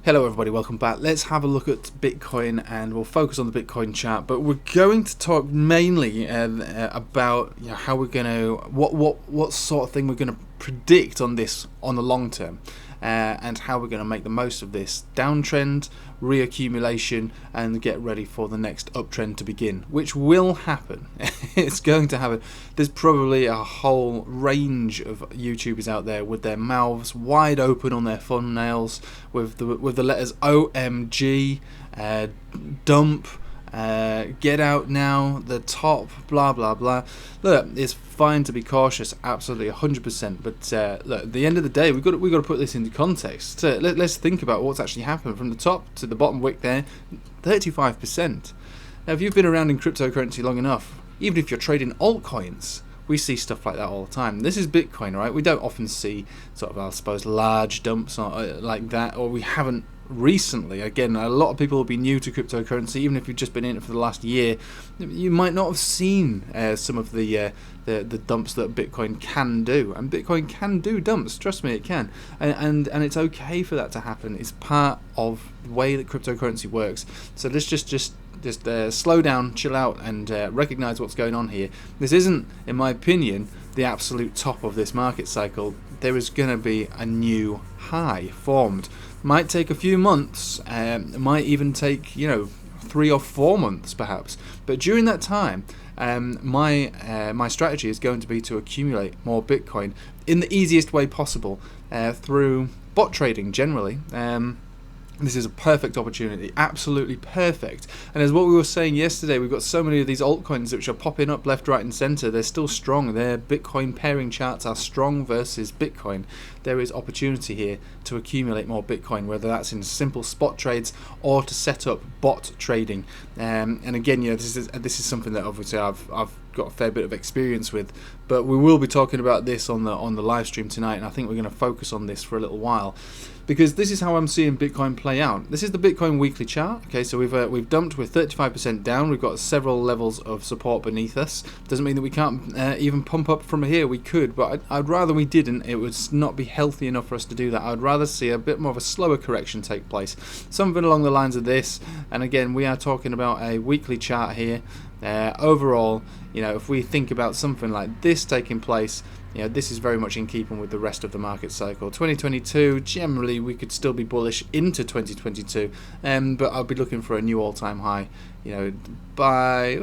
Hello everybody, welcome back. Let's have a look at Bitcoin and we'll focus on the Bitcoin chart, but we're going to talk mainly about how we're going to, what sort of thing we're going to predict on this on the long term, and how we're going to make the most of this downtrend, reaccumulation, and get ready for the next uptrend to begin, which will happen. It's going to happen. There's probably a whole range of YouTubers out there with their mouths wide open on their thumbnails with the letters OMG, dump, get out now, the top, blah blah blah. Look, it's fine to be cautious, absolutely 100%. But look, at the end of the day, we've got to put this into context. Let's think about what's actually happened from the top to the bottom wick there. 35%. Now, if you've been around in cryptocurrency long enough, even if you're trading altcoins, we see stuff like that all the time. This is Bitcoin, right? We don't often see sort of, I suppose, large dumps like that, or we haven't recently. Again, a lot of people will be new to cryptocurrency. Even if you've just been in it for the last year, you might not have seen some of the dumps that Bitcoin can do. And Bitcoin can do dumps, trust me, it can. And it's okay for that to happen. It's part of the way that cryptocurrency works. So let's just slow down, chill out, and recognize what's going on here. This isn't, in my opinion, the absolute top of this market cycle. There is going to be a new high formed. Might take a few months, might even take 3 or 4 months perhaps. But during that time, my strategy is going to be to accumulate more Bitcoin in the easiest way possible through bot trading generally. This is a perfect opportunity, absolutely perfect. And as what we were saying yesterday, we've got so many of these altcoins which are popping up left, right and center. They're still strong. Their Bitcoin pairing charts are strong versus Bitcoin. There is opportunity here to accumulate more Bitcoin, whether that's in simple spot trades or to set up bot trading. And again, this is something that obviously I've got a fair bit of experience with, but we will be talking about this on the live stream tonight, and I think we're going to focus on this for a little while, because this is how I'm seeing Bitcoin play out. This is the Bitcoin weekly chart. Okay, so we've dumped with 35% down. We've got several levels of support beneath us. Doesn't mean that we can't even pump up from here. We could, but I'd rather we didn't. It would not be healthy enough for us to do that. I'd rather see a bit more of a slower correction take place, something along the lines of this. And again, we are talking about a weekly chart here. Overall, if we think about something like this taking place, this is very much in keeping with the rest of the market cycle. 2022, generally, we could still be bullish into 2022, but I'll be looking for a new all-time high, by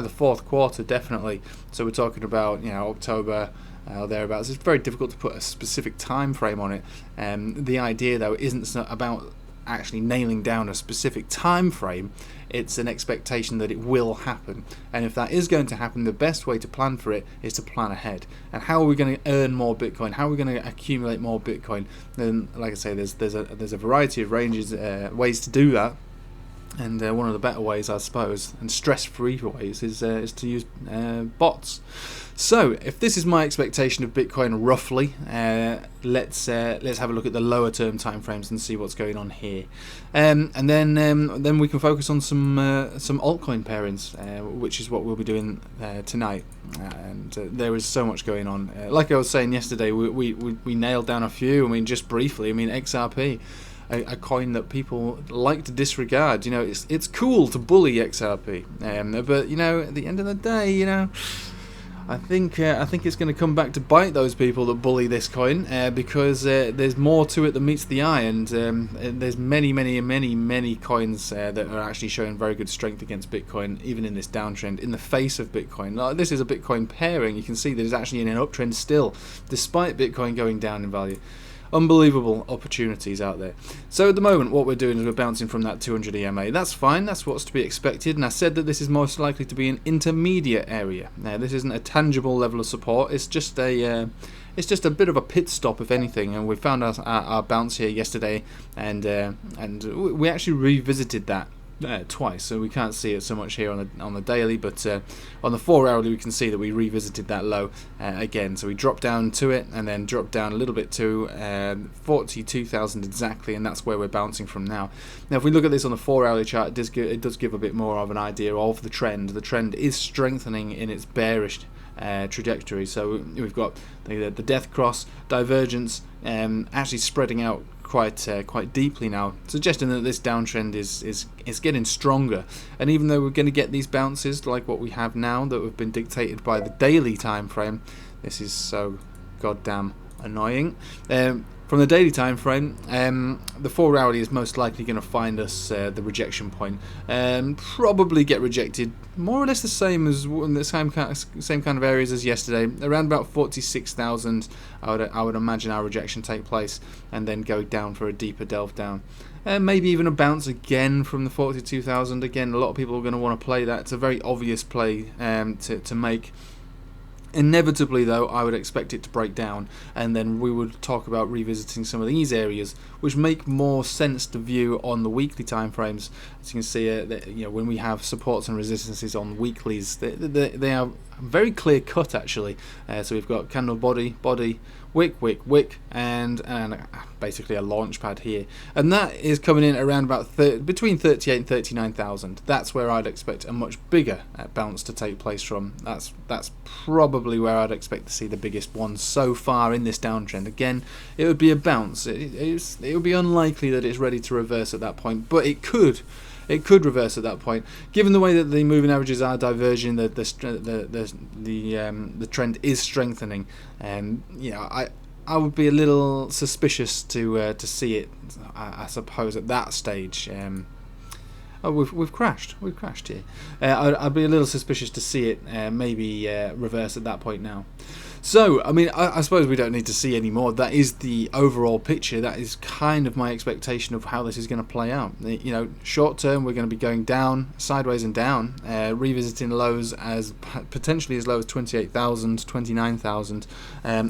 the fourth quarter, definitely. So we're talking about, October, thereabouts. It's very difficult to put a specific time frame on it. The idea, though, isn't about actually nailing down a specific time frame. It's an expectation that it will happen, and if that is going to happen, the best way to plan for it is to plan ahead. And how are we going to earn more Bitcoin? How are we going to accumulate more Bitcoin? Then, like I say, there's a variety of ways to do that. And one of the better ways, I suppose, and stress-free ways, is to use bots. So, if this is my expectation of Bitcoin roughly, let's have a look at the lower-term timeframes and see what's going on here, and then we can focus on some altcoin pairings, which is what we'll be doing tonight. And there is so much going on. Like I was saying yesterday, we nailed down a few. Just briefly. XRP. A coin that people like to disregard. It's cool to bully XRP, but at the end of the day, I think it's going to come back to bite those people that bully this coin, because there's more to it than meets the eye, and there's many coins that are actually showing very good strength against Bitcoin, even in this downtrend, in the face of Bitcoin. This is a Bitcoin pairing. You can see that it's actually in an uptrend still, despite Bitcoin going down in value. Unbelievable opportunities out there. So at the moment, what we're doing is we're bouncing from that 200 EMA. That's fine. That's what's to be expected. And I said that this is most likely to be an intermediate area. Now, this isn't a tangible level of support. It's just a bit of a pit stop, if anything. And we found our bounce here yesterday, and we actually revisited that twice, so we can't see it so much here on the daily, but on the 4 hourly we can see that we revisited that low again. So we dropped down to it and then dropped down a little bit to 42,000 exactly, and that's where we're bouncing from now. Now, if we look at this on the 4 hourly chart, it does give a bit more of an idea of the trend. The trend is strengthening in its bearish trajectory. So we've got the death cross, divergence, actually spreading out quite deeply now, suggesting that this downtrend is getting stronger. And even though we're going to get these bounces like what we have now that have been dictated by the daily time frame, this is so goddamn annoying. From the daily time frame, the 4 hourly is most likely going to find us the rejection point, and probably get rejected more or less the same as in the same kind of areas as yesterday, around about 46,000. I would imagine our rejection take place, and then go down for a deeper delve down. Maybe even a bounce again from the 42,000. Again, a lot of people are going to want to play that. It's a very obvious play to make. Inevitably, though, I would expect it to break down, and then we would talk about revisiting some of these areas, which make more sense to view on the weekly time frames. As you can see, when we have supports and resistances on weeklies, they are very clear cut actually. So we've got candle body, wick, and basically a launch pad here, and that is coming in around about between 38 and 39,000. That's where I'd expect a much bigger bounce to take place from. That's probably where I'd expect to see the biggest one so far in this downtrend. Again, it would be a bounce. It would be unlikely that it's ready to reverse at that point, but it could. It could reverse at that point, given the way that the moving averages are diverging. The trend is strengthening, and I would be a little suspicious to see it. I suppose at that stage. We've crashed here. I'd be a little suspicious to see it maybe reverse at that point now. So, I mean, I suppose we don't need to see any more. That is the overall picture. That is kind of my expectation of how this is going to play out. Short term, we're going to be going down, sideways and down, revisiting lows as potentially as low as 28,000, 29,000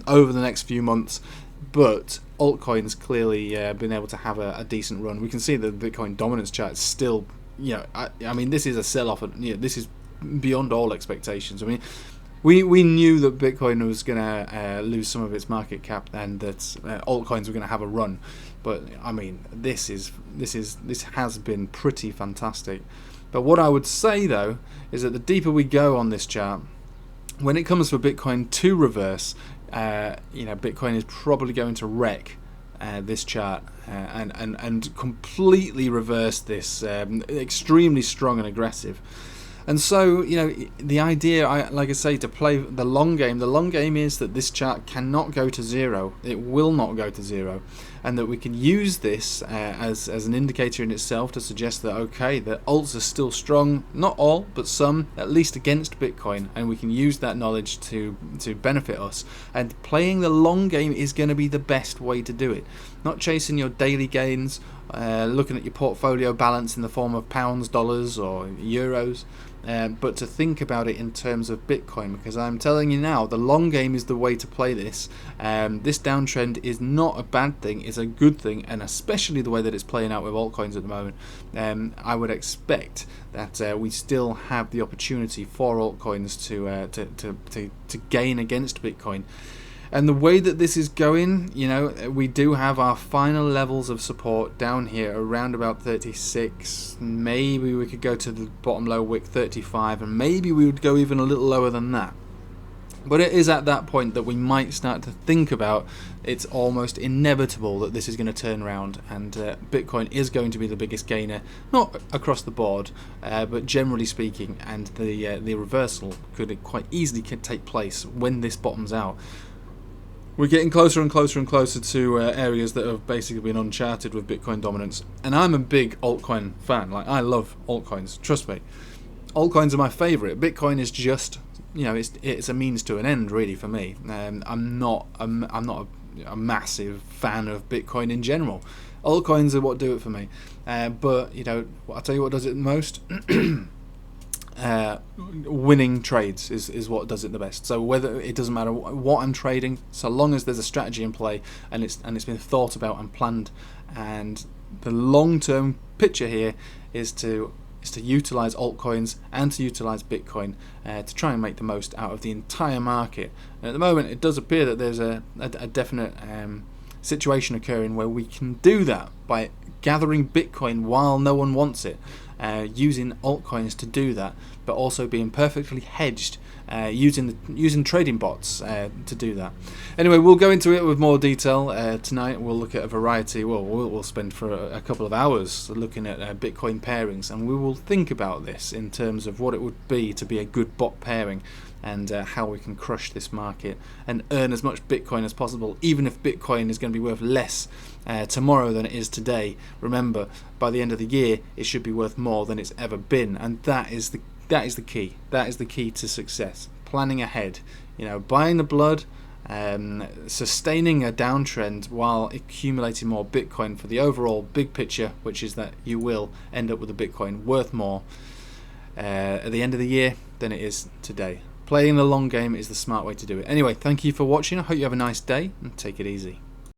over the next few months. But altcoins clearly been able to have a decent run. We can see the Bitcoin dominance chart is still, I mean, this is a sell-off. This is beyond all expectations. I mean, we knew that Bitcoin was going to lose some of its market cap, and that altcoins were going to have a run. But I mean, this has been pretty fantastic. But what I would say though is that the deeper we go on this chart, when it comes for Bitcoin to reverse, Bitcoin is probably going to wreck this chart and completely reverse this extremely strong and aggressive. And so, the idea, like I say, to play the long game is that this chart cannot go to zero. It will not go to zero. And that we can use this as an indicator in itself to suggest that, okay, the alts are still strong, not all, but some, at least against Bitcoin. And we can use that knowledge to benefit us. And playing the long game is going to be the best way to do it. Not chasing your daily gains, looking at your portfolio balance in the form of pounds, dollars, or euros. But to think about it in terms of Bitcoin, because I'm telling you now, the long game is the way to play this. This downtrend is not a bad thing, it's a good thing, and especially the way that it's playing out with altcoins at the moment. I would expect that we still have the opportunity for altcoins to gain against Bitcoin. And the way that this is going, we do have our final levels of support down here around about 36. Maybe we could go to the bottom low wick 35, and maybe we would go even a little lower than that. But it is at that point that we might start to think about it's almost inevitable that this is going to turn around, and Bitcoin is going to be the biggest gainer, not across the board, but generally speaking, and the reversal could quite easily take place when this bottoms out. We're getting closer and closer and closer to areas that have basically been uncharted with Bitcoin dominance. And I'm a big altcoin fan. Like, I love altcoins. Trust me. Altcoins are my favourite. Bitcoin is just, it's a means to an end, really, for me. I'm not a massive fan of Bitcoin in general. Altcoins are what do it for me. But, I'll tell you what does it the most. Winning trades is what does it the best. So whether it doesn't matter what I'm trading, so long as there's a strategy in play and it's been thought about and planned, and the long-term picture here is to utilize altcoins and to utilize Bitcoin to try and make the most out of the entire market. And at the moment, it does appear that there's a definite situation occurring where we can do that by gathering Bitcoin while no one wants it. Using altcoins to do that, but also being perfectly hedged using trading bots to do that. Anyway, we'll go into it with more detail tonight. We'll look at a variety. Well, we'll spend for a couple of hours looking at Bitcoin pairings, and we will think about this in terms of what it would be to be a good bot pairing, and how we can crush this market and earn as much Bitcoin as possible, even if Bitcoin is going to be worth less tomorrow than it is today. Remember, by the end of the year, it should be worth more than it's ever been, and that is the key. That is the key to success. Planning ahead, buying the blood, sustaining a downtrend while accumulating more Bitcoin for the overall big picture, which is that you will end up with a Bitcoin worth more at the end of the year than it is today. Playing the long game is the smart way to do it. Anyway, thank you for watching. I hope you have a nice day, and take it easy.